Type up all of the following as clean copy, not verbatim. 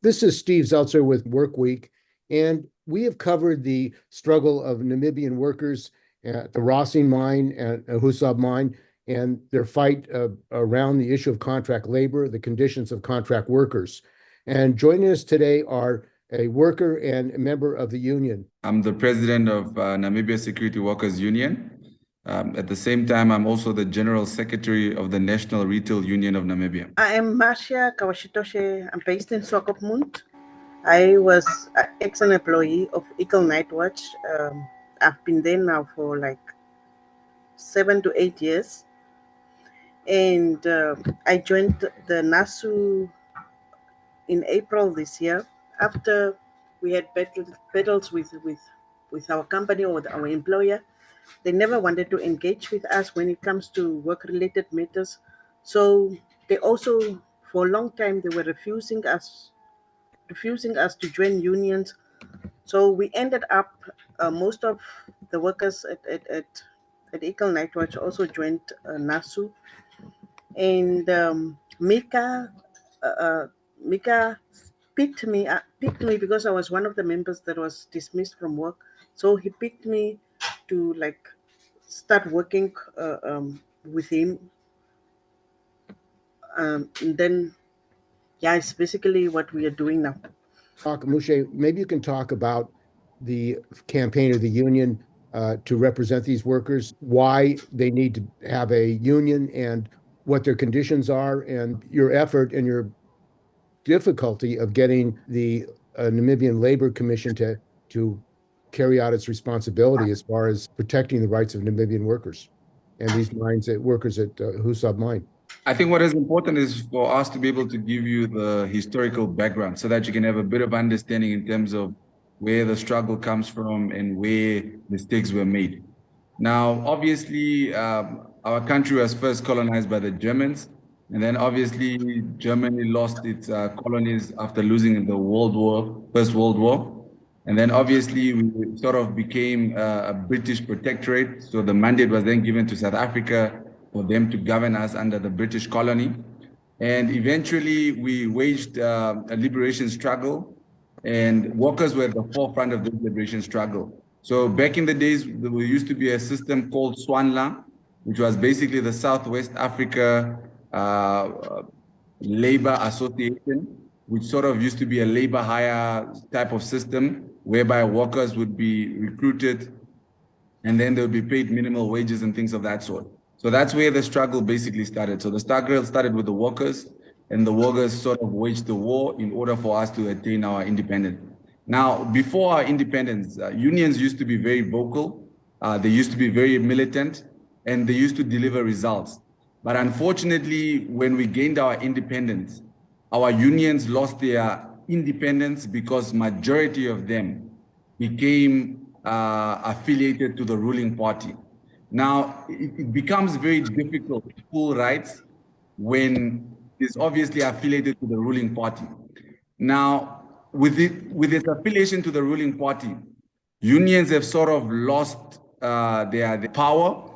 This is Steve Zeltzer with Workweek, and we have covered the struggle of Namibian workers at the Rossing mine and Husab mine and their fight around the issue of contract labor, the conditions of contract workers. And joining us today are a worker and a member of the union. I'm the president of Namibia Security Workers Union. At the same time, I'm also the general secretary of the National Retail Union of Namibia. I am Marcia Kauatjitotje. I'm based in Swakopmund. I was an ex-employee of Eagle Night Watch. I've been there now for like 7 to 8 years. And I joined the NASWU in April this year after we had battles with our company or our employer. They never wanted to engage with us when it comes to work-related matters. So they also, for a long time, they were refusing us to join unions. So we ended up, most of the workers at Eagle Night Watch also joined NASWU. And Mika picked me because I was one of the members that was dismissed from work. So he picked me to like start working with him. And then, yeah, it's basically what we are doing now. Mushe, maybe you can talk about the campaign of the union to represent these workers, why they need to have a union and what their conditions are, and your effort and your difficulty of getting the Namibian Labor Commission to carry out its responsibility as far as protecting the rights of Namibian workers and these workers at Husab mine. I think what is important is for us to be able to give you the historical background so that you can have a bit of understanding in terms of where the struggle comes from and where mistakes were made. Now, obviously, our country was first colonized by the Germans, and then obviously Germany lost its colonies after losing the First World War. And then obviously we sort of became a British protectorate. So the mandate was then given to South Africa for them to govern us under the British colony. And eventually we waged a liberation struggle, and workers were at the forefront of the liberation struggle. So back in the days, there used to be a system called SWANLA, which was basically the Southwest Africa Labor Association, which sort of used to be a labor hire type of system whereby workers would be recruited and then they would be paid minimal wages and things of that sort. So that's where the struggle basically started. So the struggle started with the workers, and the workers sort of waged the war in order for us to attain our independence. Now, before our independence, unions used to be very vocal, they used to be very militant, and they used to deliver results. But unfortunately, when we gained our independence, our unions lost their independence because majority of them became affiliated to the ruling party. Now, it becomes very difficult to pull rights when it's obviously affiliated to the ruling party. Now, with its affiliation to the ruling party, unions have sort of lost their power.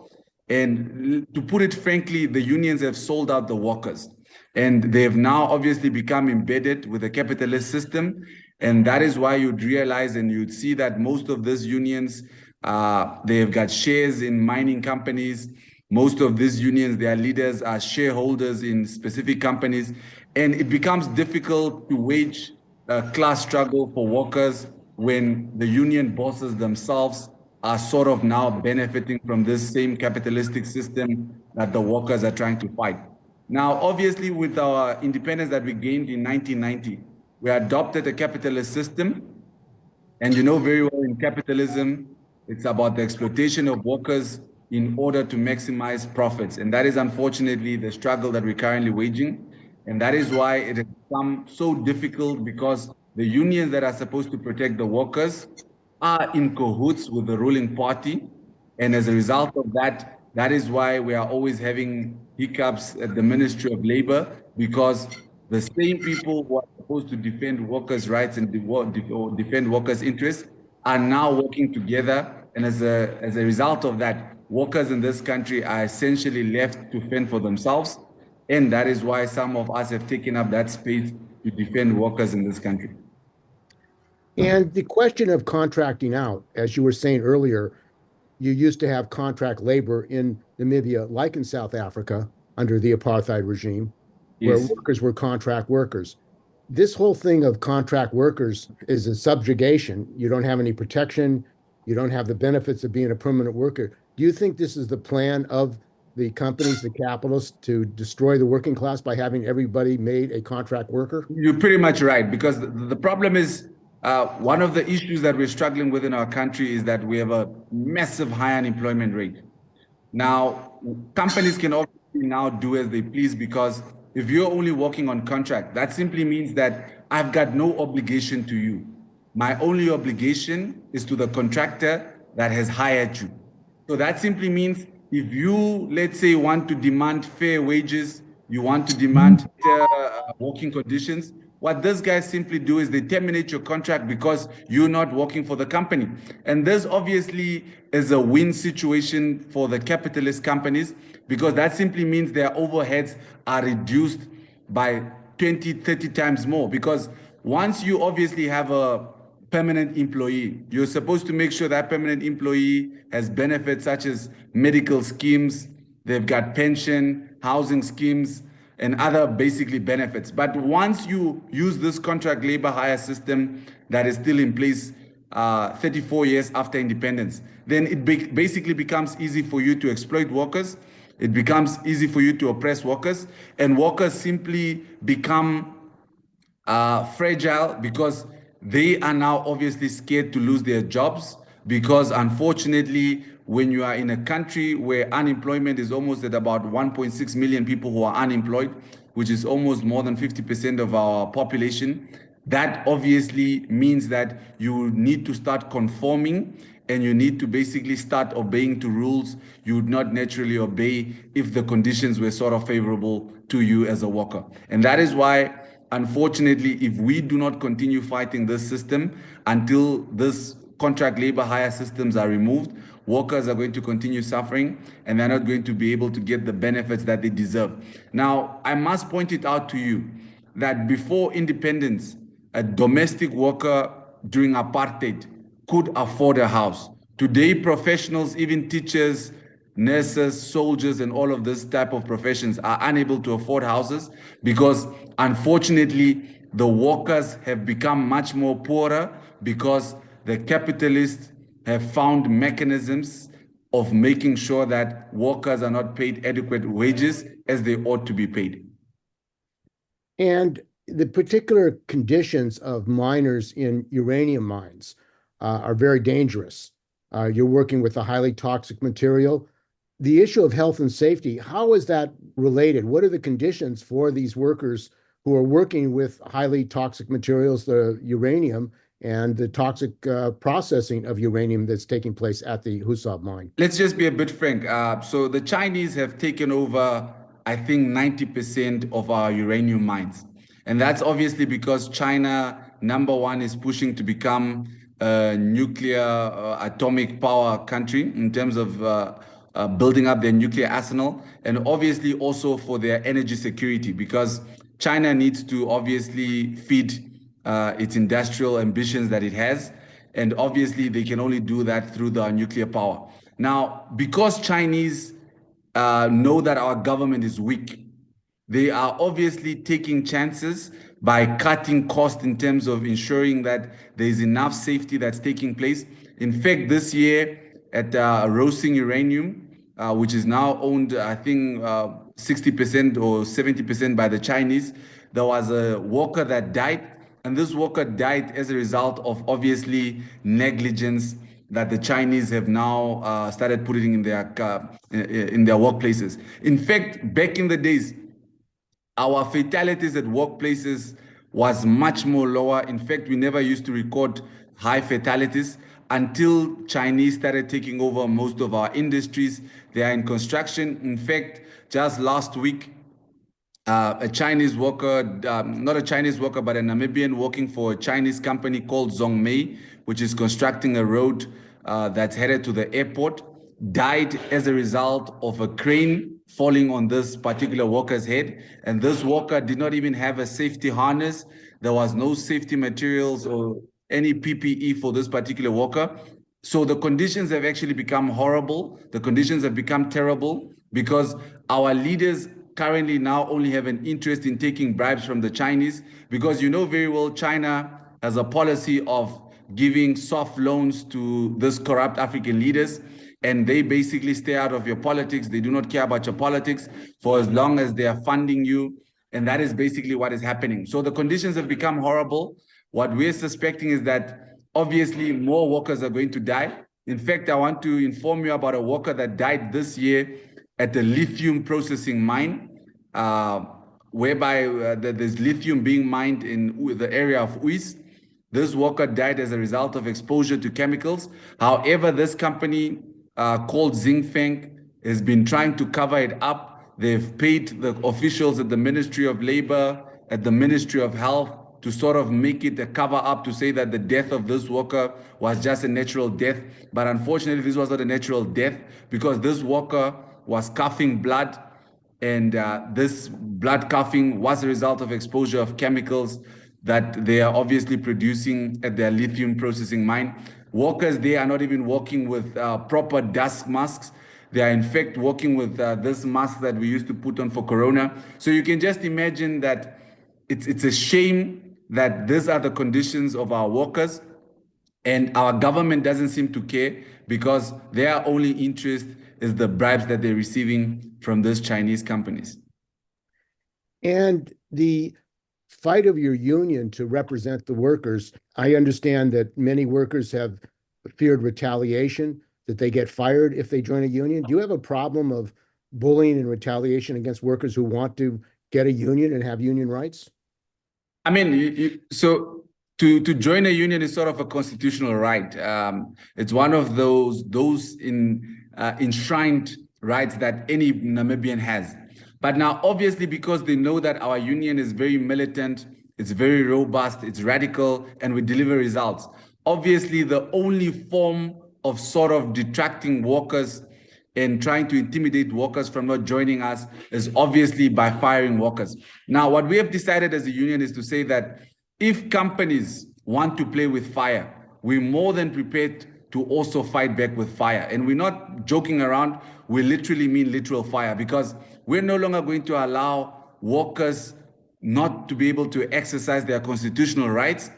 And to put it frankly, the unions have sold out the workers. And they have now obviously become embedded with the capitalist system. And that is why you'd realize and you'd see that most of these unions, they have got shares in mining companies. Most of these unions, their leaders are shareholders in specific companies. And it becomes difficult to wage a class struggle for workers when the union bosses themselves are sort of now benefiting from this same capitalistic system that the workers are trying to fight. Now, obviously, with our independence that we gained in 1990, we adopted a capitalist system. And you know very well, in capitalism, it's about the exploitation of workers in order to maximize profits. And that is unfortunately the struggle that we're currently waging. And that is why it has become so difficult, because the unions that are supposed to protect the workers are in cahoots with the ruling party. And as a result of that, that is why we are always having hiccups at the Ministry of Labor, because the same people who are supposed to defend workers' rights and defend workers' interests are now working together. And as a result of that, workers in this country are essentially left to fend for themselves. And that is why some of us have taken up that space to defend workers in this country. And the question of contracting out, as you were saying earlier, you used to have contract labor in Namibia, like in South Africa, under the apartheid regime, where Yes. workers were contract workers. This whole thing of contract workers is a subjugation. You don't have any protection. You don't have the benefits of being a permanent worker. Do you think this is the plan of the companies, the capitalists, to destroy the working class by having everybody made a contract worker? You're pretty much right, because the problem is one of the issues that we're struggling with in our country is that we have a massive high unemployment rate. Now, companies can obviously now do as they please, because if you're only working on contract, that simply means that I've got no obligation to you. My only obligation is to the contractor that has hired you. So that simply means if you, let's say, want to demand fair wages, you want to demand working conditions, what these guys simply do is they terminate your contract because you're not working for the company. And this obviously is a win situation for the capitalist companies, because that simply means their overheads are reduced by 20, 30 times more. Because once you obviously have a permanent employee, you're supposed to make sure that permanent employee has benefits such as medical schemes, they've got pension, housing schemes, and other basically benefits. But once you use this contract labor hire system that is still in place 34 years after independence, then it basically becomes easy for you to exploit workers. It becomes easy for you to oppress workers, and workers simply become fragile because they are now obviously scared to lose their jobs, because unfortunately, when you are in a country where unemployment is almost at about 1.6 million people who are unemployed, which is almost more than 50% of our population, that obviously means that you need to start conforming, and you need to basically start obeying to rules you would not naturally obey if the conditions were sort of favorable to you as a worker. And that is why, unfortunately, if we do not continue fighting this system until this contract labor hire systems are removed, workers are going to continue suffering, and they're not going to be able to get the benefits that they deserve. Now, I must point it out to you that before independence, a domestic worker during apartheid could afford a house. Today, professionals, even teachers, nurses, soldiers, and all of this type of professions are unable to afford houses because, unfortunately, the workers have become much more poorer because the capitalists have found mechanisms of making sure that workers are not paid adequate wages as they ought to be paid. And the particular conditions of miners in uranium mines are very dangerous. You're working with a highly toxic material. The issue of health and safety, how is that related? What are the conditions for these workers who are working with highly toxic materials, the uranium, and the toxic processing of uranium that's taking place at the Husab mine? Let's just be a bit frank. So the Chinese have taken over, I think, 90% of our uranium mines. And that's obviously because China, number one, is pushing to become a nuclear atomic power country in terms of building up their nuclear arsenal, and obviously also for their energy security, because China needs to obviously feed its industrial ambitions that it has, and obviously they can only do that through the nuclear power. Now, because Chinese know that our government is weak, they are obviously taking chances by cutting costs in terms of ensuring that there is enough safety that's taking place. In fact, this year at Rosing Uranium, which is now owned, I think, 60% or 70% by the Chinese, there was a worker that died. And this worker died as a result of obviously negligence that the Chinese have now started putting in their workplaces. In fact, back in the days, our fatalities at workplaces was much more lower. In fact, we never used to record high fatalities until Chinese started taking over most of our industries. They are in construction. In fact, just last week, a Chinese worker, not a Chinese worker, but a Namibian working for a Chinese company called Zhongmei, which is constructing a road that's headed to the airport. died as a result of a crane falling on this particular worker's head. And this worker did not even have a safety harness. There was no safety materials or any PPE for this particular worker. So the conditions have actually become horrible. The conditions have become terrible because our leaders currently now only have an interest in taking bribes from the Chinese, because you know very well China has a policy of giving soft loans to this corrupt African leaders, and they basically stay out of your politics. They do not care about your politics for as long as they are funding you, and that is basically what is happening. So the conditions have become horrible. What we're suspecting is that obviously more workers are going to die. In fact, I want to inform you about a worker that died this year at the lithium processing mine, whereby there's lithium being mined in the area of Uis. This worker died as a result of exposure to chemicals. However, this company called Zingfeng has been trying to cover it up. They've paid the officials at the Ministry of Labor, at the Ministry of Health, to sort of make it a cover up to say that the death of this worker was just a natural death. But unfortunately, this was not a natural death, because this worker was coughing blood, and this blood coughing was a result of exposure of chemicals that they are obviously producing at their lithium processing mine. Workers, they are not even working with proper dust masks. They are in fact working with this mask that we used to put on for Corona. So you can just imagine that it's a shame that these are the conditions of our workers, and our government doesn't seem to care, because their only interest is the bribes that they're receiving from these Chinese companies. And the fight of your union to represent the workers, I understand that many workers have feared retaliation, that they get fired if they join a union. Do you have a problem of bullying and retaliation against workers who want to get a union and have union rights? I mean, so to join a union is sort of a constitutional right. It's one of those enshrined rights that any Namibian has. But now, obviously, because they know that our union is very militant, it's very robust, it's radical, and we deliver results. Obviously, the only form of sort of detracting workers and trying to intimidate workers from not joining us is obviously by firing workers. Now, what we have decided as a union is to say that if companies want to play with fire, we're more than prepared to also fight back with fire. And we're not joking around, we literally mean literal fire, because we're no longer going to allow workers not to be able to exercise their constitutional rights,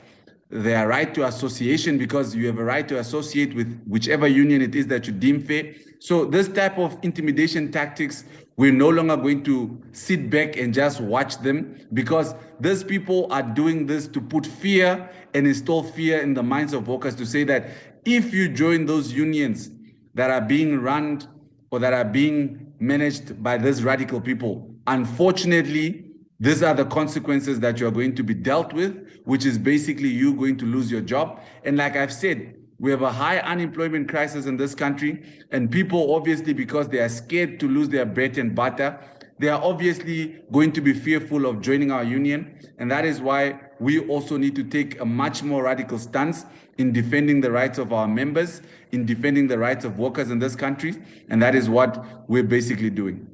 their right to association, because you have a right to associate with whichever union it is that you deem fair. So this type of intimidation tactics, we're no longer going to sit back and just watch them, because these people are doing this to put fear and install fear in the minds of workers, to say that if you join those unions that are being run or that are being managed by these radical people, unfortunately, these are the consequences that you're going to be dealt with, which is basically you going to lose your job. And like I've said, we have a high unemployment crisis in this country, and people, obviously, because they are scared to lose their bread and butter, they are obviously going to be fearful of joining our union. And that is why we also need to take a much more radical stance in defending the rights of our members, in defending the rights of workers in this country. And that is what we're basically doing.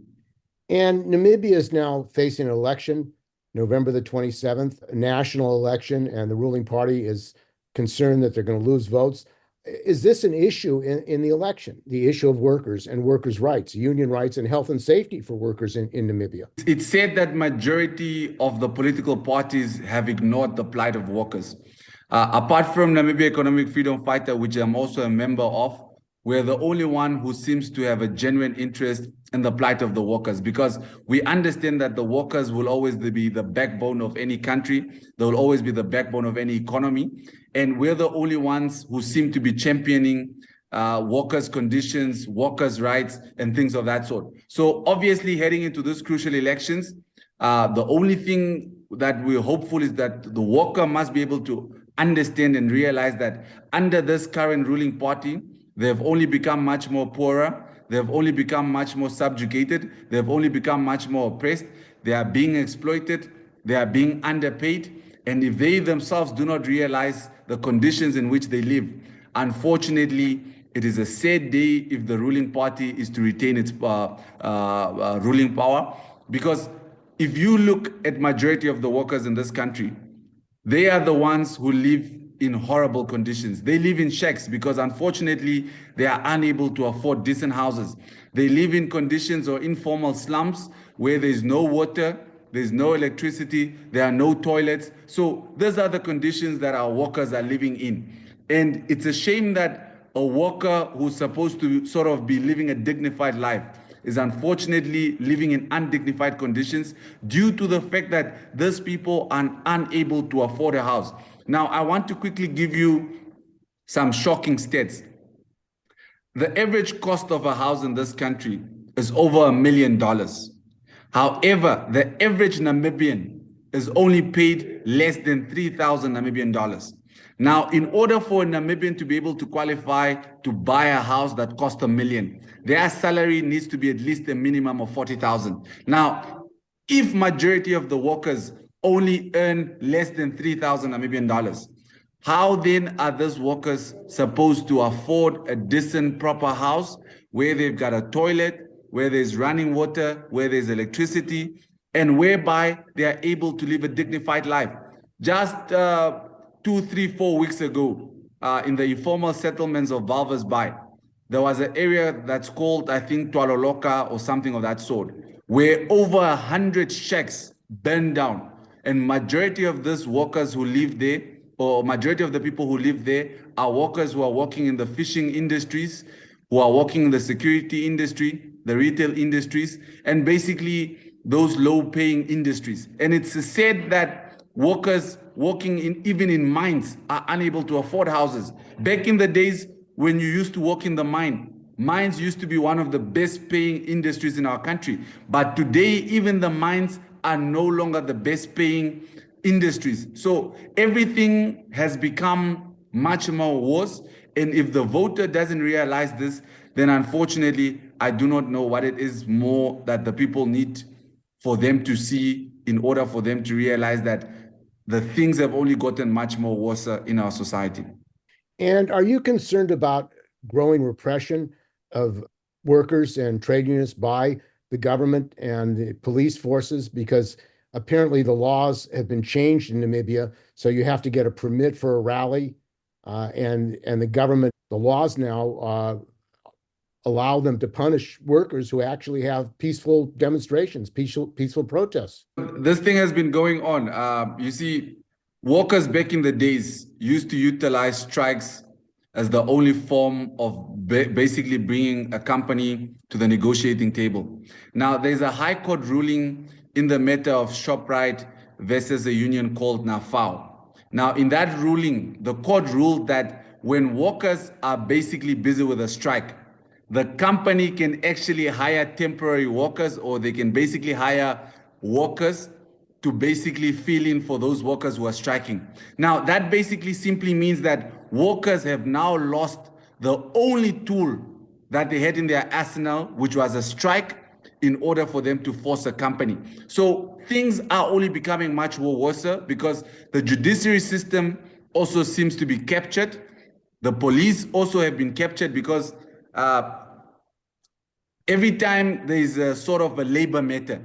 And Namibia is now facing an election, November the 27th, a national election, and the ruling party is concerned that they're going to lose votes. Is this an issue in the election, the issue of workers and workers' rights, union rights, and health and safety for workers in Namibia? It's said that majority of the political parties have ignored the plight of workers. Apart from Namibia Economic Freedom Fighter, which I'm also a member of, we're the only one who seems to have a genuine interest in the plight of the workers, because we understand that the workers will always be the backbone of any country. They will always be the backbone of any economy. And we're the only ones who seem to be championing workers' conditions, workers' rights, and things of that sort. So obviously, heading into these crucial elections, the only thing that we're hopeful is that the worker must be able to understand and realize that under this current ruling party, they've only become much more poorer. They've only become much more subjugated. They've only become much more oppressed. They are being exploited. They are being underpaid. And if they themselves do not realize the conditions in which they live, unfortunately, It is a sad day if the ruling party is to retain its ruling power, because if you look at majority of the workers in this country, they are the ones who live in horrible conditions. They live in shacks because unfortunately they are unable to afford decent houses. They live in conditions or informal slums where there's no water, there's no electricity, there are no toilets. So those are the conditions that our workers are living in. And it's a shame that a worker who's supposed to sort of be living a dignified life is unfortunately living in undignified conditions due to the fact that these people are unable to afford a house. Now, I want to quickly give you some shocking stats. The average cost of a house in this country is over $1 million. However, the average Namibian is only paid less than 3,000 Namibian dollars. Now, in order for a Namibian to be able to qualify to buy a house that costs $1 million, their salary needs to be at least a minimum of 40,000. Now, if majority of the workers only earn less than 3,000 Namibian dollars, how then are those workers supposed to afford a decent, proper house where they've got a toilet, where there's running water, where there's electricity, and whereby they are able to live a dignified life? Just 2, 3, 4 weeks ago, in the informal settlements of Walvis Bay, there was an area that's called, I think, Twaloloka or something of that sort, where over 100 shacks burned down. And majority of these workers who live there, or majority of the people who live there, are workers who are working in the fishing industries, who are working in the security industry, the retail industries, and basically those low-paying industries. And it's said that workers working even in mines are unable to afford houses. Back in the days when you used to work in the mines used to be one of the best paying industries in our country. But today, even the mines are no longer the best paying industries. So everything has become much more worse. And if the voter doesn't realize this, then unfortunately, I do not know what it is more that the people need for them to see in order for them to realize that the things have only gotten much more worse in our society. And are you concerned about growing repression of workers and trade unions by the government and the police forces? Because apparently the laws have been changed in Namibia, so you have to get a permit for a rally, and the government, the laws now allow them to punish workers who actually have peaceful demonstrations, peaceful protests. This thing has been going on. You see, workers back in the days used to utilize strikes as the only form of basically bringing a company to the negotiating table. Now, there's a high court ruling in the matter of ShopRite versus a union called NASWU. Now, in that ruling, the court ruled that when workers are basically busy with a strike, the company can actually hire temporary workers, or they can basically hire workers to basically fill in for those workers who are striking. Now, that basically simply means that workers have now lost the only tool that they had in their arsenal, which was a strike, in order for them to force a company. So things are only becoming much more worse because the judiciary system also seems to be captured. The police also have been captured because every time there is a sort of a labor matter,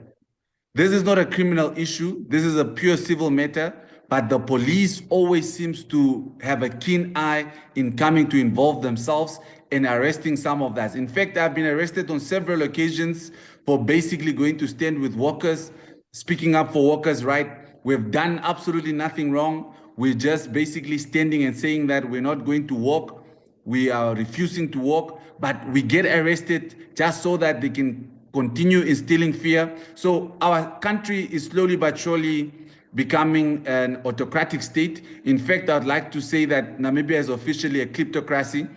this is not a criminal issue, this is a pure civil matter, but the police always seems to have a keen eye in coming to involve themselves in arresting some of that. In fact, I've been arrested on several occasions for basically going to stand with workers, speaking up for workers' rights. We've done absolutely nothing wrong. We're just basically standing and saying that we're not going to work. We are refusing to work, but we get arrested just so that they can continue instilling fear. So our country is slowly but surely becoming an autocratic state. In fact, I'd like to say that Namibia is officially a kleptocracy,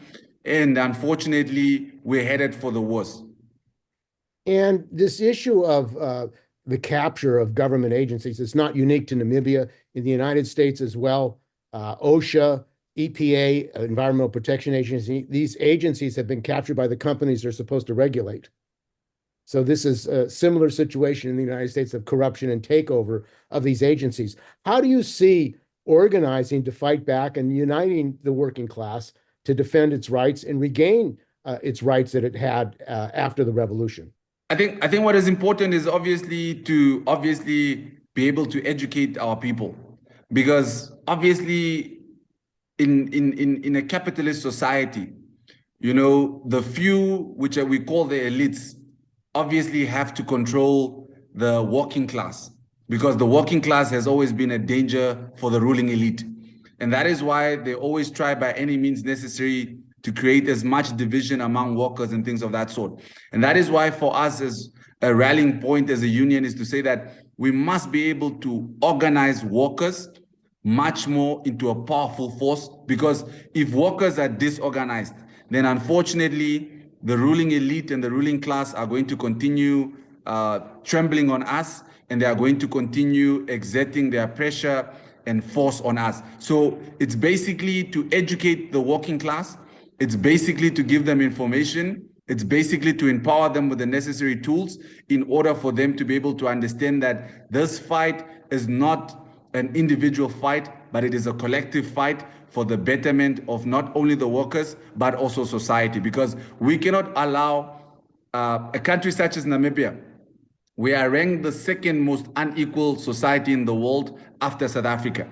and unfortunately, we're headed for the worst. And this issue of the capture of government agencies is not unique to Namibia. In the United States as well, OSHA, EPA, Environmental Protection Agency, these agencies have been captured by the companies they're supposed to regulate. So this is a similar situation in the United States of corruption and takeover of these agencies. How do you see organizing to fight back and uniting the working class to defend its rights and regain its rights that it had after the revolution? I think what is important is obviously to be able to educate our people, because obviously in a capitalist society, you know, the few, which we call the elites, obviously have to control the working class, because the working class has always been a danger for the ruling elite. And that is why they always try by any means necessary to create as much division among workers and things of that sort. And that is why for us as a rallying point as a union is to say that we must be able to organize workers much more into a powerful force, because if workers are disorganized, then unfortunately the ruling elite and the ruling class are going to continue trembling on us, and they are going to continue exerting their pressure and force on us. So it's basically to educate the working class. It's basically to give them information. It's basically to empower them with the necessary tools in order for them to be able to understand that this fight is not an individual fight, but it is a collective fight for the betterment of not only the workers, but also society. Because we cannot allow a country such as Namibia. We are ranked the second most unequal society in the world after South Africa.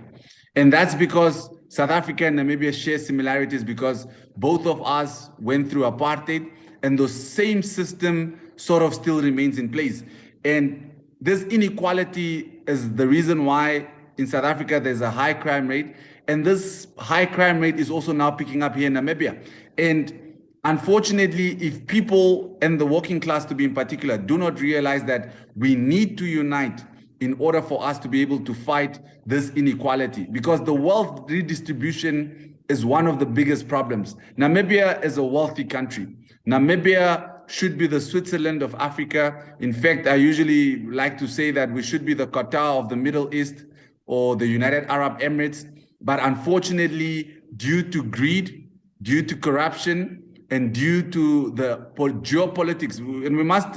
And that's because South Africa and Namibia share similarities, because both of us went through apartheid, and the same system sort of still remains in place. And this inequality is the reason why in South Africa there's a high crime rate, and this high crime rate is also now picking up here in Namibia. And unfortunately, if people, and the working class to be in particular, do not realize that we need to unite in order for us to be able to fight this inequality, because the wealth redistribution is one of the biggest problems. Namibia is a wealthy country. Namibia should be the Switzerland of Africa. In fact, I usually like to say that we should be the Qatar of the Middle East or the United Arab Emirates. But unfortunately, due to greed, due to corruption, and due to the geopolitics, and we must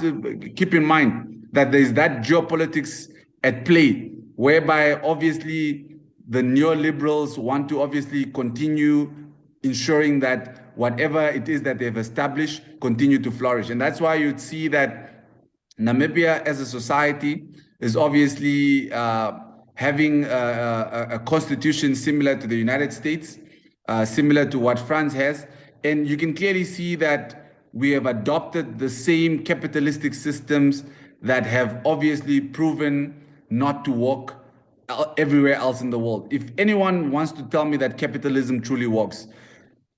keep in mind that there is that geopolitics at play, whereby obviously the neoliberals want to obviously continue ensuring that whatever it is that they've established continue to flourish. And that's why you'd see that Namibia as a society is obviously having a constitution similar to the United States, similar to what France has. And you can clearly see that we have adopted the same capitalistic systems that have obviously proven not to work everywhere else in the world. If anyone wants to tell me that capitalism truly works,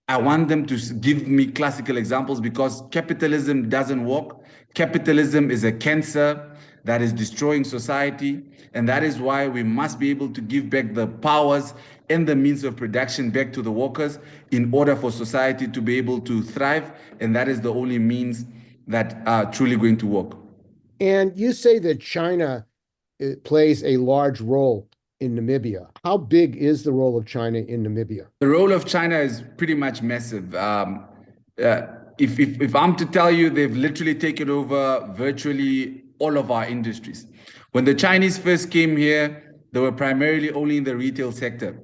I want them to give me classical examples, because capitalism doesn't work. Capitalism is a cancer that is destroying society. And that is why we must be able to give back the powers and the means of production back to the workers in order for society to be able to thrive. And that is the only means that are truly going to work. And you say that China plays a large role in Namibia. How big is the role of China in Namibia? The role of China is pretty much massive. If I'm to tell you, they've literally taken over virtually all of our industries. When the Chinese first came here, they were primarily only in the retail sector.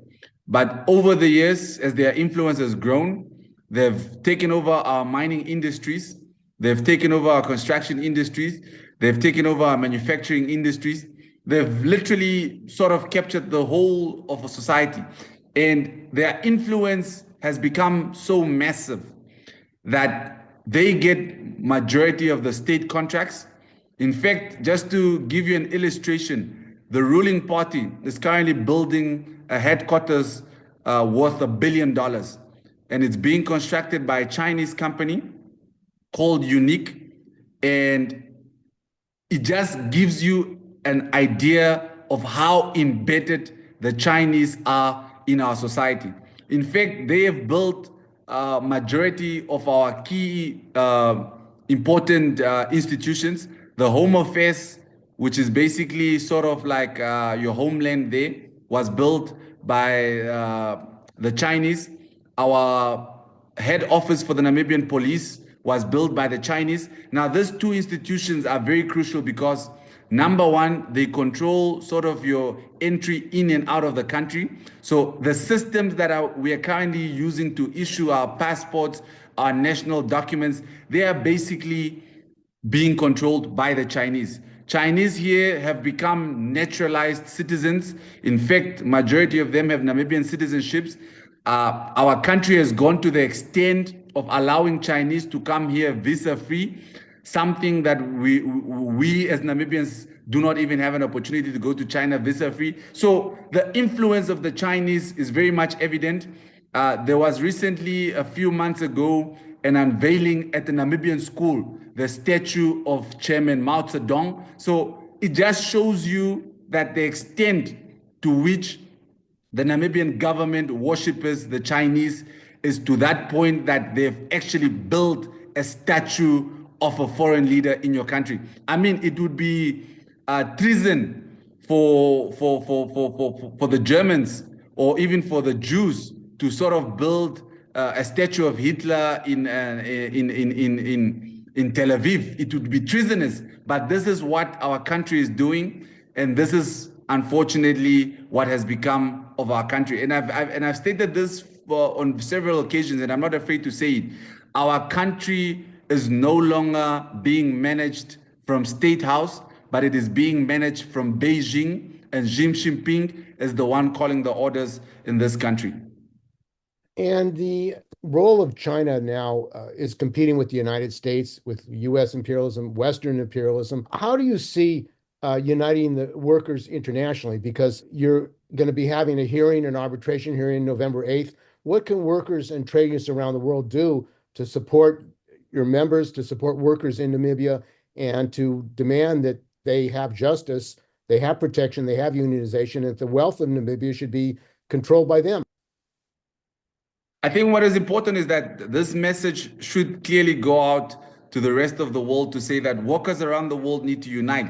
But over the years, as their influence has grown, they've taken over our mining industries, they've taken over our construction industries, they've taken over our manufacturing industries. They've literally sort of captured the whole of a society. And their influence has become so massive that they get majority of the state contracts. In fact, just to give you an illustration, the ruling party is currently building a headquarters worth $1 billion. And it's being constructed by a Chinese company called Unique. And it just gives you an idea of how embedded the Chinese are in our society. In fact, they have built majority of our key important institutions. The Home Affairs, which is basically sort of like your homeland there, was built by the Chinese. Our head office for the Namibian police was built by the Chinese. Now, these two institutions are very crucial because number one, they control sort of your entry in and out of the country. So the systems that we are currently using to issue our passports, our national documents, they are basically being controlled by the Chinese. Chinese here have become naturalized citizens. In fact, majority of them have Namibian citizenships. Our country has gone to the extent of allowing Chinese to come here visa-free, something that we as Namibians do not even have an opportunity to go to China visa-free. So the influence of the Chinese is very much evident. There was recently, a few months ago, an unveiling at the Namibian school, the statue of Chairman Mao Zedong. So it just shows you that the extent to which the Namibian government worships the Chinese is to that point that they've actually built a statue of a foreign leader in your country. I mean, it would be treason for the Germans or even for the Jews to sort of build a statue of Hitler in Tel Aviv. It would be treasonous. But this is what our country is doing, and this is unfortunately what has become of our country. And I've stated this on several occasions, and I'm not afraid to say it. Our country is no longer being managed from State House, but it is being managed from Beijing, and Xi Jinping is the one calling the orders in this country. And the role of China now is competing with the United States, with U.S. imperialism, Western imperialism. How do you see uniting the workers internationally? Because you're going to be having a hearing, an arbitration hearing November 8th. What can workers and trade unions around the world do to support your members, to support workers in Namibia, and to demand that they have justice, they have protection, they have unionization, and the wealth of Namibia should be controlled by them? I think what is important is that this message should clearly go out to the rest of the world to say that workers around the world need to unite.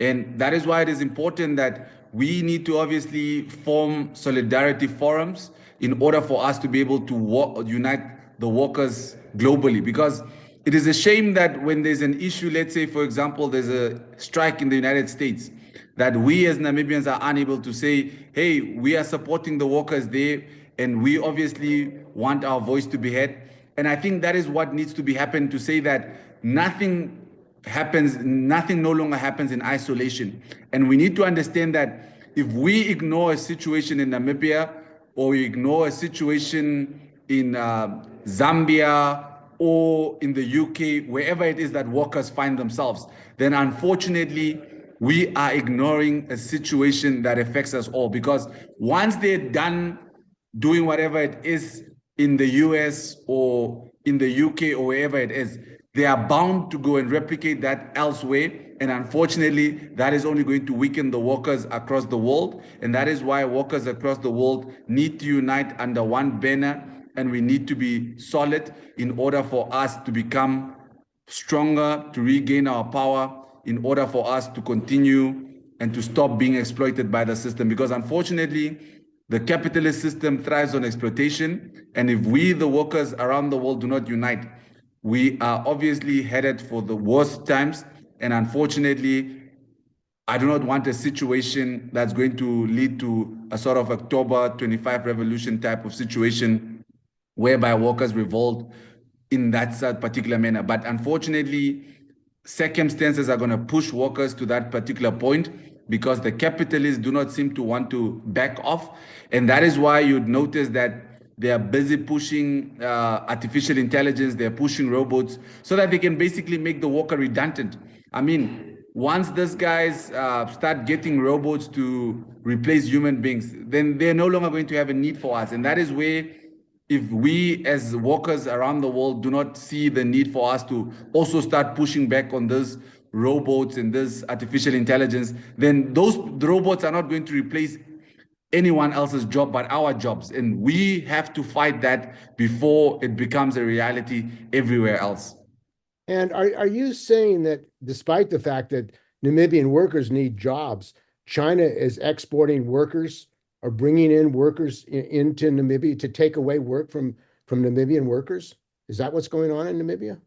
And that is why it is important that we need to obviously form solidarity forums in order for us to be able to unite the workers globally. Because it is a shame that when there's an issue, let's say, for example, there's a strike in the United States, that we as Namibians are unable to say, hey, we are supporting the workers there, and we obviously want our voice to be heard. And I think that is what needs to be happening, to say that nothing no longer happens in isolation. And we need to understand that if we ignore a situation in Namibia, or we ignore a situation in Zambia, or in the UK, wherever it is that workers find themselves, then unfortunately, we are ignoring a situation that affects us all. Because once they're done doing whatever it is in the US or in the UK or wherever it is, they are bound to go and replicate that elsewhere. And unfortunately, that is only going to weaken the workers across the world. And that is why workers across the world need to unite under one banner, and we need to be solid in order for us to become stronger, to regain our power, in order for us to continue and to stop being exploited by the system. Because unfortunately, the capitalist system thrives on exploitation. And if we, the workers around the world, do not unite, we are obviously headed for the worst times. And unfortunately, I do not want a situation that's going to lead to a sort of October 25 revolution type of situation whereby workers revolt in that particular manner. But unfortunately, circumstances are going to push workers to that particular point, because the capitalists do not seem to want to back off. And that is why you'd notice that they are busy pushing artificial intelligence, they're pushing robots, so that they can basically make the worker redundant. I mean, once these guys start getting robots to replace human beings, then they're no longer going to have a need for us. And that is where, if we as workers around the world do not see the need for us to also start pushing back on these robots and this artificial intelligence, then those robots are not going to replace anyone else's job but our jobs. And we have to fight that before it becomes a reality everywhere else. And are you saying that despite the fact that Namibian workers need jobs, China is exporting workers or bringing in workers into Namibia to take away work from Namibian workers? Is that what's going on in Namibia?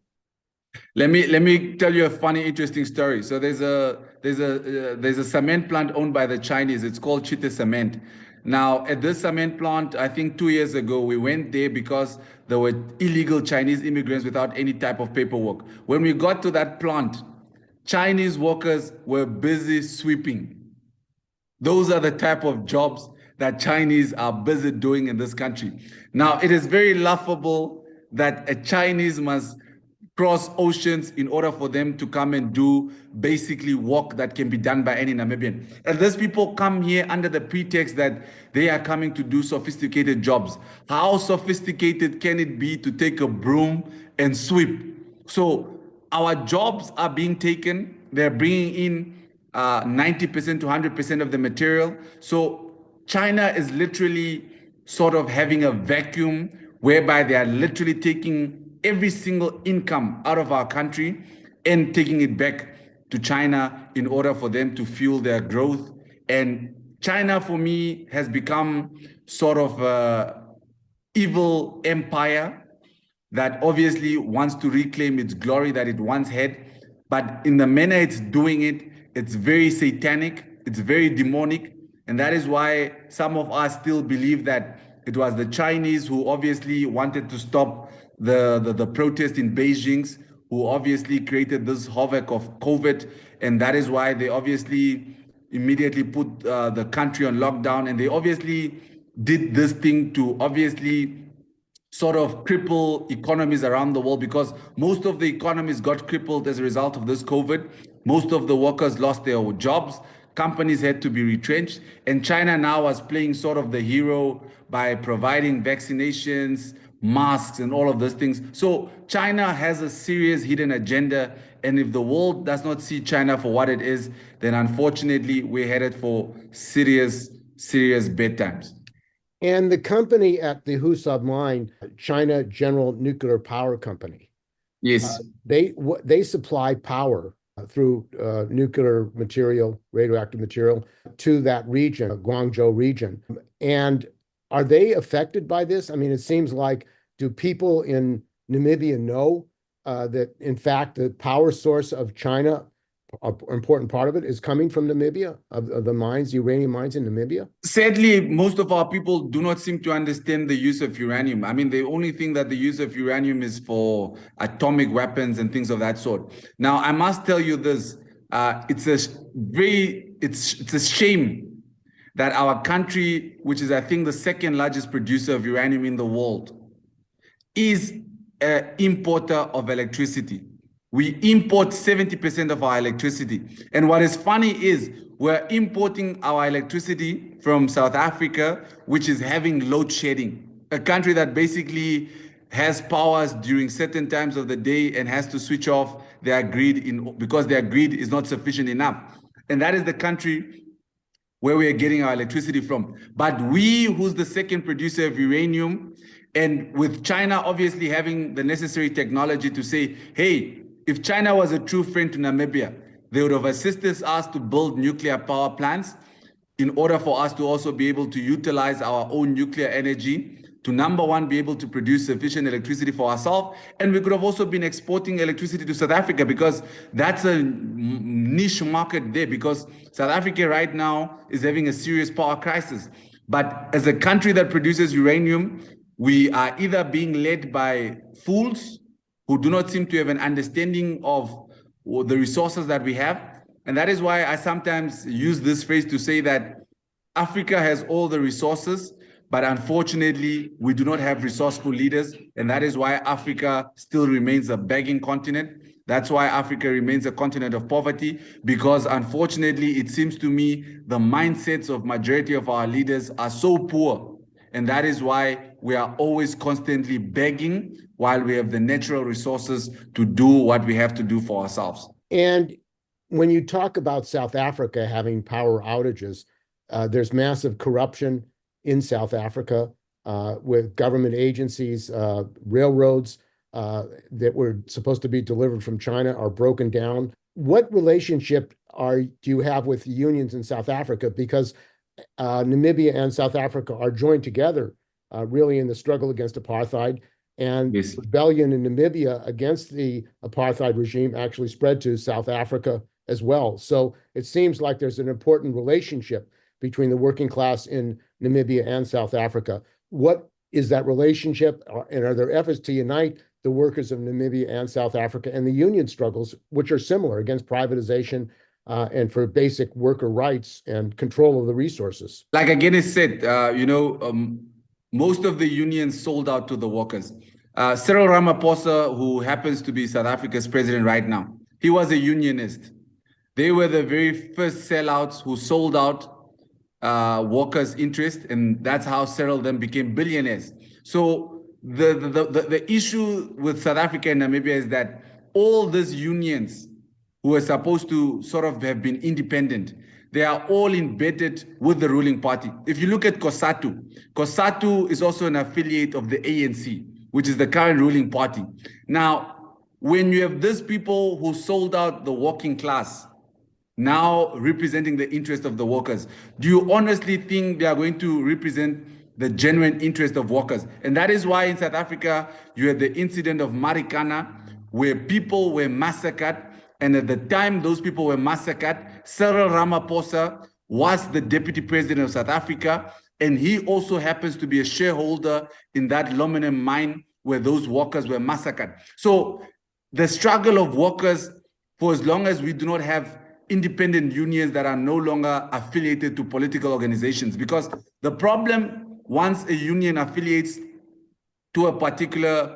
Let me tell you a funny, interesting story. So there's a cement plant owned by the Chinese. It's called Chite Cement. Now, at this cement plant, I think 2 years ago, we went there because there were illegal Chinese immigrants without any type of paperwork. When we got to that plant, Chinese workers were busy sweeping. Those are the type of jobs that Chinese are busy doing in this country. Now, it is very laughable that a Chinese must cross oceans in order for them to come and do basically work that can be done by any Namibian. And these people come here under the pretext that they are coming to do sophisticated jobs. How sophisticated can it be to take a broom and sweep? So our jobs are being taken. They're bringing in 90% to 100% of the material. So China is literally sort of having a vacuum whereby they are literally taking every single income out of our country and taking it back to China in order for them to fuel their growth. And China, for me, has become sort of an evil empire that obviously wants to reclaim its glory that it once had. But in the manner it's doing it, it's very satanic, it's very demonic. And that is why some of us still believe that it was the Chinese who obviously wanted to stop the protest in Beijing, who obviously created this havoc of COVID. And that is why they obviously immediately put the country on lockdown. And they obviously did this thing to obviously sort of cripple economies around the world, because most of the economies got crippled as a result of this COVID. Most of the workers lost their jobs. Companies had to be retrenched. And China now was playing sort of the hero by providing vaccinations, masks, and all of those things. So China has a serious hidden agenda. And if the world does not see China for what it is, then unfortunately, we're headed for serious, serious bad times. And the company at the Husab mine, China General Nuclear Power Company. Yes. They supply power through nuclear material, radioactive material, to that region, Guangzhou region. And are they affected by this? I mean, it seems like, do people in Namibia know that, in fact, the power source of China, an important part of it, is coming from Namibia, of the mines, uranium mines in Namibia? Sadly, most of our people do not seem to understand the use of uranium. I mean, the only thing that the use of uranium is for atomic weapons and things of that sort. Now, I must tell you this, it's a shame that our country, which is, I think, the second largest producer of uranium in the world, is an importer of electricity. We import 70% of our electricity. And what is funny is we're importing our electricity from South Africa, which is having load shedding, a country that basically has powers during certain times of the day and has to switch off their grid because their grid is not sufficient enough. And that is the country where we are getting our electricity from. But we, who's the second producer of uranium, and with China obviously having the necessary technology to say, hey, if China was a true friend to Namibia, they would have assisted us to build nuclear power plants in order for us to also be able to utilize our own nuclear energy to, number one, be able to produce sufficient electricity for ourselves. And we could have also been exporting electricity to South Africa, because that's a niche market there, because South Africa right now is having a serious power crisis. But as a country that produces uranium, we are either being led by fools who do not seem to have an understanding of the resources that we have. And that is why I sometimes use this phrase to say that Africa has all the resources, but unfortunately, we do not have resourceful leaders. And that is why Africa still remains a begging continent. That's why Africa remains a continent of poverty, because unfortunately, it seems to me the mindsets of majority of our leaders are so poor. And that is why we are always constantly begging while we have the natural resources to do what we have to do for ourselves. And when you talk about South Africa having power outages, there's massive corruption in South Africa with government agencies, railroads that were supposed to be delivered from China are broken down. What relationship do you have with the unions in South Africa? Because Namibia and South Africa are joined together really in the struggle against apartheid. And Yes. rebellion in Namibia against the apartheid regime actually spread to South Africa as well. So it seems like there's an important relationship between the working class in Namibia and South Africa. What is that relationship? And are there efforts to unite the workers of Namibia and South Africa and the union struggles, which are similar against privatization and for basic worker rights and control of the resources? Like again, it said, most of the unions sold out to the workers. Cyril Ramaphosa, who happens to be South Africa's president right now, he was a unionist. They were the very first sellouts who sold out workers' interest, and that's how Cyril then became billionaires. So the issue with South Africa and Namibia is that all these unions who were supposed to sort of have been independent, they are all embedded with the ruling party. If you look at COSATU is also an affiliate of the ANC, which is the current ruling party. Now, when you have these people who sold out the working class, now representing the interest of the workers, do you honestly think they are going to represent the genuine interest of workers? And that is why in South Africa, you had the incident of Marikana, where people were massacred. And at the time those people were massacred, Cyril Ramaphosa was the deputy president of South Africa, and he also happens to be a shareholder in that aluminum mine where those workers were massacred. So the struggle of workers, for as long as we do not have independent unions that are no longer affiliated to political organizations, because the problem, once a union affiliates to a particular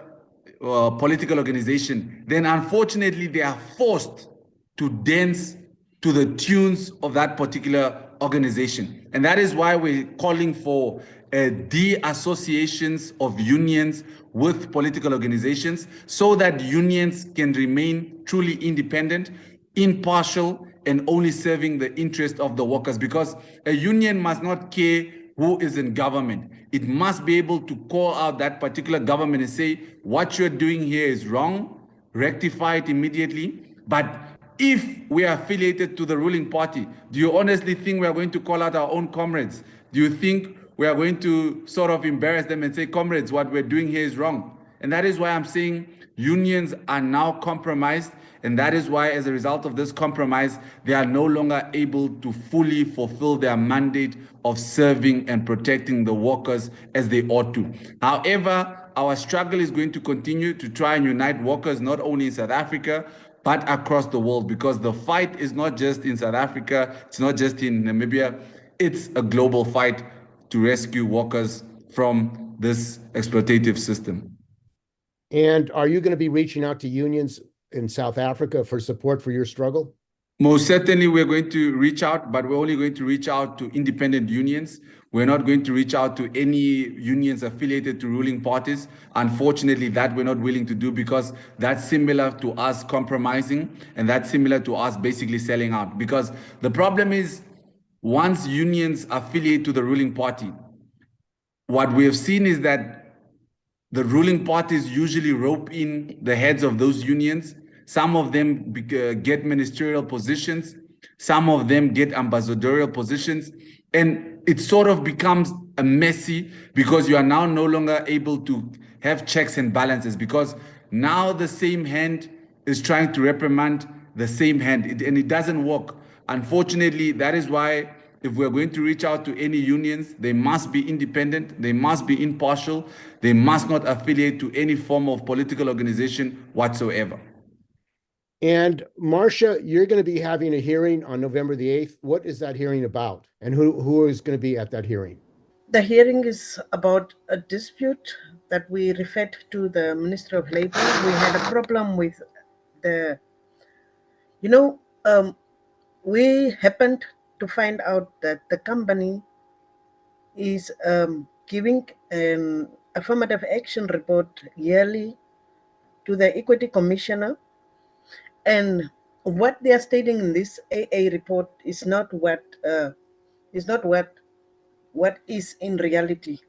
political organization, then unfortunately they are forced to dance to the tunes of that particular organization. And that is why we're calling for de-associations of unions with political organizations, so that unions can remain truly independent, impartial, and only serving the interest of the workers. Because a union must not care who is in government. It must be able to call out that particular government and say, what you're doing here is wrong, rectify it immediately. But if we are affiliated to the ruling party, do you honestly think we are going to call out our own comrades? Do you think we are going to sort of embarrass them and say, comrades, what we're doing here is wrong? And that is why I'm saying unions are now compromised. And that is why, as a result of this compromise, they are no longer able to fully fulfill their mandate of serving and protecting the workers as they ought to. However, our struggle is going to continue to try and unite workers, not only in South Africa, but across the world, because the fight is not just in South Africa, it's not just in Namibia, it's a global fight to rescue workers from this exploitative system. And are you going to be reaching out to unions in South Africa for support for your struggle? Most certainly we're going to reach out, but we're only going to reach out to independent unions. We're not going to reach out to any unions affiliated to ruling parties. Unfortunately, that we're not willing to do, because that's similar to us compromising, and that's similar to us basically selling out. Because the problem is, once unions affiliate to the ruling party, what we have seen is that the ruling parties usually rope in the heads of those unions. Some of them get ministerial positions. Some of them get ambassadorial positions. And it sort of becomes a messy, because you are now no longer able to have checks and balances, because now the same hand is trying to reprimand the same hand, and it doesn't work. Unfortunately, that is why if we're going to reach out to any unions, they must be independent, they must be impartial, they must not affiliate to any form of political organization whatsoever. And Marcia, you're going to be having a hearing on November the 8th. What is that hearing about? And who is going to be at that hearing? The hearing is about a dispute that we referred to the Ministry of Labor. We had a problem with the, we happened to find out that the company is giving an affirmative action report yearly to the Equity Commissioner. And what they are stating in this AA report is not what is in reality.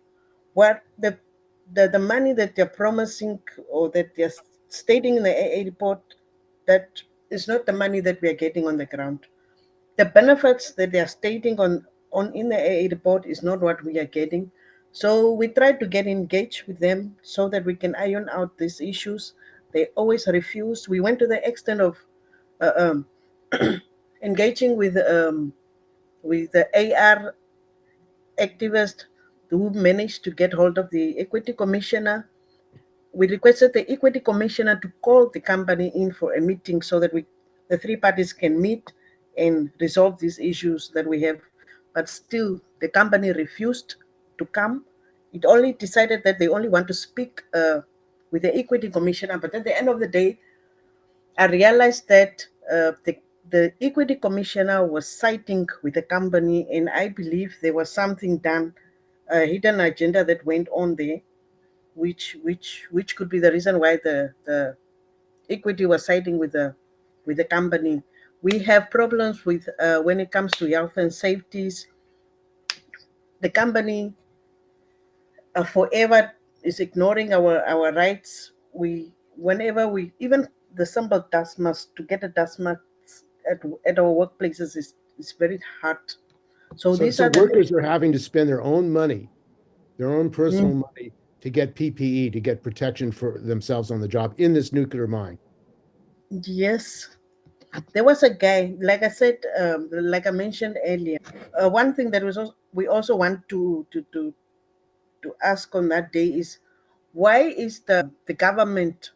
What the money that they're promising, or that they're stating in the AA report, that is not the money that we are getting on the ground. The benefits that they are stating on in the AA report is not what we are getting. So we tried to get engaged with them so that we can iron out these issues. They always refused. We went to the extent of uh, um, engaging with the AR activist who managed to get hold of the equity commissioner. We requested the equity commissioner to call the company in for a meeting so that the three parties can meet and resolve these issues that we have. But still, the company refused to come. It only decided that they only want to speak with the equity commissioner. But at the end of the day, I realized that the equity commissioner was siding with the company, and I believe there was something done, a hidden agenda that went on there, which could be the reason why the equity was siding with the company. We have problems with when it comes to health and safeties. The company forever is ignoring our rights. Whenever we even the simple dust mask to get a dust mask at our workplaces is very hard. So these So are the workers are having to spend their own money, their own personal Mm, money to get PPE, to get protection for themselves on the job in this nuclear mine. yes. There was a guy, like I said, like I mentioned earlier. One thing that we also want to ask on that day is why is the government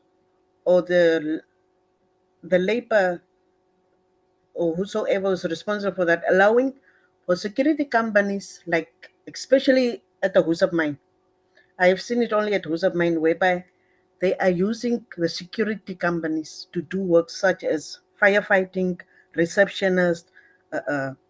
or the labor or whosoever is responsible for that allowing for security companies, like especially at the Husab mine. I have seen it only at Husab mine, whereby they are using the security companies to do work such as firefighting, receptionists,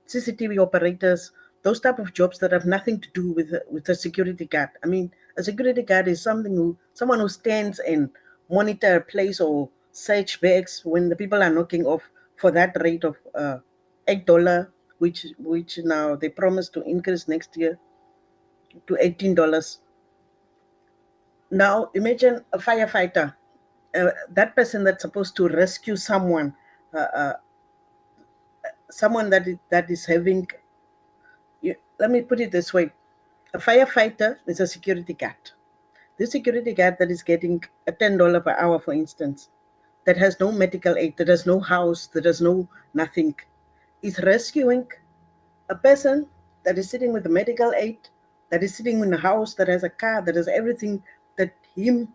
CCTV operators, those type of jobs that have nothing to do with a security guard. I mean, a security guard is someone who stands and monitor a place or search bags when the people are knocking off for that rate of $8, which now they promise to increase next year to $18. Now imagine a firefighter, that person that's supposed to rescue someone that is having. Let me put it this way: a firefighter is a security guard. This security guard that is getting a $10 per hour, for instance, that has no medical aid, that has no house, that has no nothing, is rescuing a person that is sitting with a medical aid, that is sitting in a house, that has a car, that has everything that him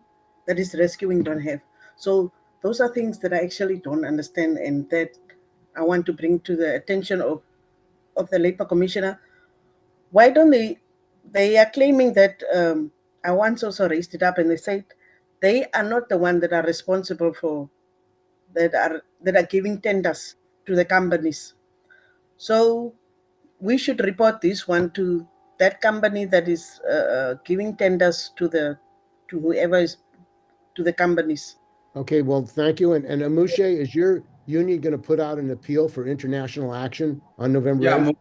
that is rescuing don't have. So those are things that I actually don't understand, and that I want to bring to the attention of the labor commissioner. Why don't they are claiming that I once also raised it up, and they said they are not the one that are responsible for that are giving tenders to the companies. So we should report this one to that company that is giving tenders to whoever is to the companies. Okay, well, thank you. And Amushe, is your union going to put out an appeal for international action on November Yeah, 8th?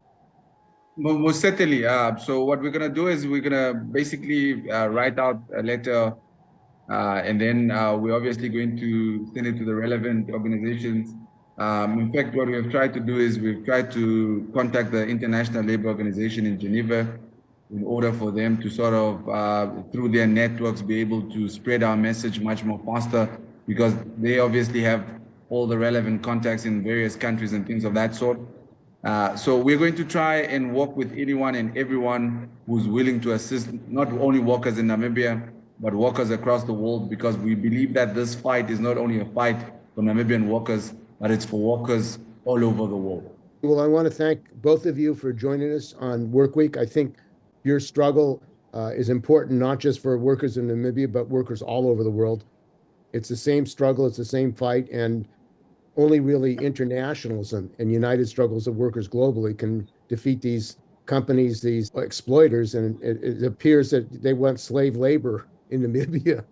most certainly. So what we're gonna do is we're gonna basically write out a letter, and then we're obviously going to send it to the relevant organizations. In fact, what we have tried to do is we've tried to contact the International Labour Organization in Geneva in order for them to sort of, through their networks, be able to spread our message much more faster, because they obviously have all the relevant contacts in various countries and things of that sort. So we're going to try and work with anyone and everyone who's willing to assist, not only workers in Namibia, but workers across the world, because we believe that this fight is not only a fight for Namibian workers, but it's for workers all over the world. Well, I want to thank both of you for joining us on Work Week. I think your struggle is important, not just for workers in Namibia, but workers all over the world. It's the same struggle, it's the same fight, and only really internationalism and united struggles of workers globally can defeat these companies, these exploiters. And it appears that they want slave labor in Namibia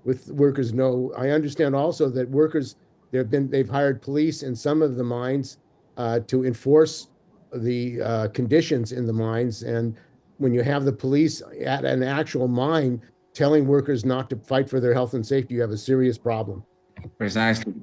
with workers. No, I understand also that workers, they've hired police in some of the mines to enforce the conditions in the mines. And when you have the police at an actual mine telling workers not to fight for their health and safety, you have a serious problem. Precisely.